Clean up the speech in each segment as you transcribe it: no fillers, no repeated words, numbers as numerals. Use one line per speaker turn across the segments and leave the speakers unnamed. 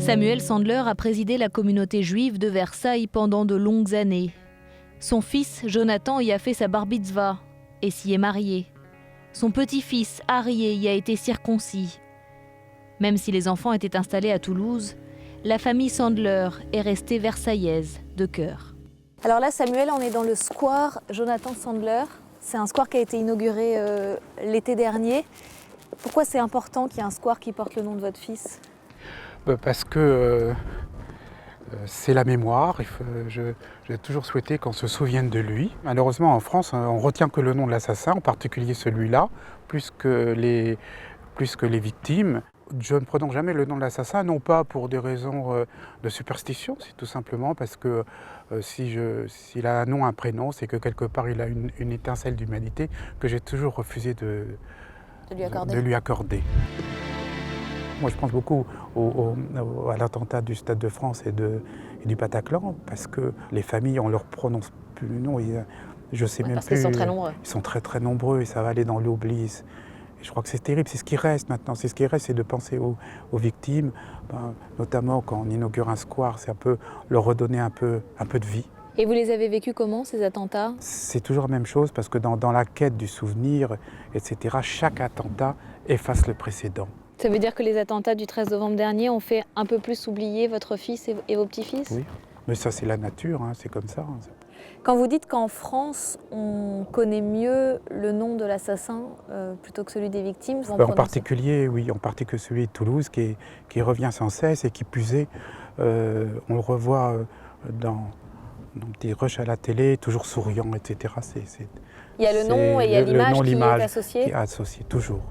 Samuel Sandler a présidé la communauté juive de Versailles pendant de longues années. Son fils, Jonathan, y a fait sa bar mitzvah et s'y est marié. Son petit-fils, Aryeh, y a été circoncis. Même si les enfants étaient installés à Toulouse, la famille Sandler est restée versaillaise de cœur. Alors là, Samuel, on est dans le square Jonathan Sandler. C'est un square qui a été inauguré l'été dernier. Pourquoi c'est important qu'il y ait un square qui porte le nom de votre fils ?
Parce que c'est la mémoire. J'ai toujours souhaité qu'on se souvienne de lui. Malheureusement, en France, on ne retient que le nom de l'assassin, en particulier celui-là, plus que les victimes. Je ne prononce jamais le nom de l'assassin, non pas pour des raisons de superstition, c'est tout simplement parce que s'il a un nom, un prénom, c'est que quelque part il a une étincelle d'humanité que j'ai toujours refusé de lui accorder. Moi, je pense beaucoup à l'attentat du Stade de France et du Bataclan, parce que les familles, on leur prononce plus le nom. Je sais même
parce
plus.
qu'ils sont très nombreux.
Ils sont très très nombreux et ça va aller dans l'oubli. Et je crois que c'est terrible. C'est ce qui reste maintenant. C'est ce qui reste, c'est de penser aux victimes, notamment quand on inaugure un square, c'est un peu leur redonner un peu de vie.
Et vous les avez vécus comment, ces attentats ?
C'est toujours la même chose, parce que dans la quête du souvenir, etc., chaque attentat efface le précédent.
Ça veut dire que les attentats du 13 novembre dernier ont fait un peu plus oublier votre fils et vos petits-fils ?
Oui, mais ça c'est la nature, hein, c'est comme ça.
Quand vous dites qu'en France, on connaît mieux le nom de l'assassin plutôt que celui des victimes,
en particulier, oui, en particulier celui de Toulouse qui revient sans cesse et qui plus est, on le revoit dans des rushs à la télé, toujours souriant, etc.
Il y a le nom et il y a l'image qui est associée ?
Qui est associée, toujours.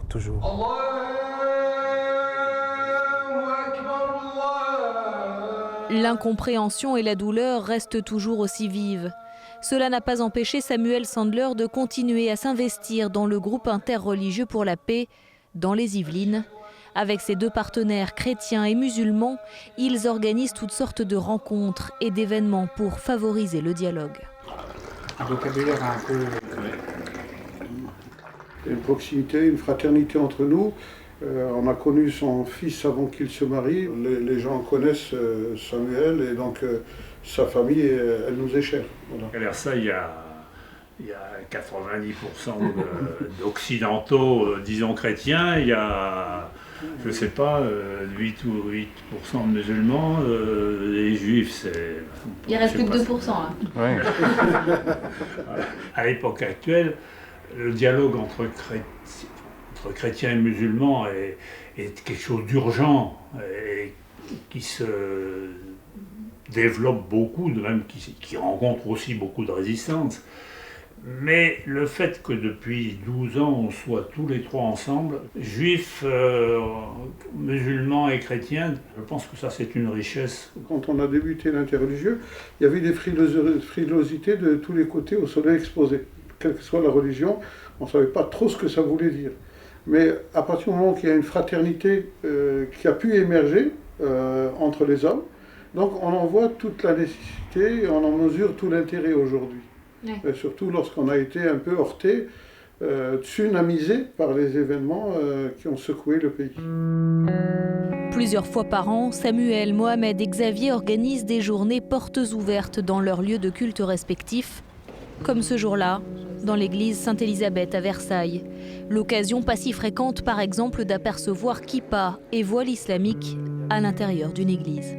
L'incompréhension et la douleur restent toujours aussi vives. Cela n'a pas empêché Samuel Sandler de continuer à s'investir dans le groupe interreligieux pour la paix dans les Yvelines. Avec ses deux partenaires chrétiens et musulmans, ils organisent toutes sortes de rencontres et d'événements pour favoriser le dialogue.
Un vocabulaire un peu...
Une proximité, une fraternité entre nous. On a connu son fils avant qu'il se marie. Les gens connaissent Samuel et donc sa famille, elle nous est chère. Voilà.
À Versailles, il y a 90% d'occidentaux, disons chrétiens. Il y a, je ne sais pas, 8 ou 8% de musulmans. Les juifs, c'est...
Il reste plus que 2%. Hein.
Ouais.
À l'époque actuelle, le dialogue entre chrétiens et musulmans est quelque chose d'urgent et qui se développe beaucoup, même qui rencontre aussi beaucoup de résistance. Mais le fait que depuis 12 ans, on soit tous les trois ensemble, juifs, musulmans et chrétiens, je pense que ça c'est une richesse.
Quand on a débuté l'interreligieux, il y avait des frilosités de tous les côtés au soleil exposé. Quelle que soit la religion, on ne savait pas trop ce que ça voulait dire. Mais à partir du moment qu'il y a une fraternité qui a pu émerger entre les hommes, donc on en voit toute la nécessité et on en mesure tout l'intérêt aujourd'hui. Oui. Et surtout lorsqu'on a été un peu heurté, tsunamisé par les événements qui ont secoué le pays.
Plusieurs fois par an, Samuel, Mohamed et Xavier organisent des journées portes ouvertes dans leurs lieux de culte respectifs, comme ce jour-là, dans l'église Sainte-Élisabeth à Versailles. L'occasion pas si fréquente, par exemple, d'apercevoir kippa et voile islamique à l'intérieur d'une église.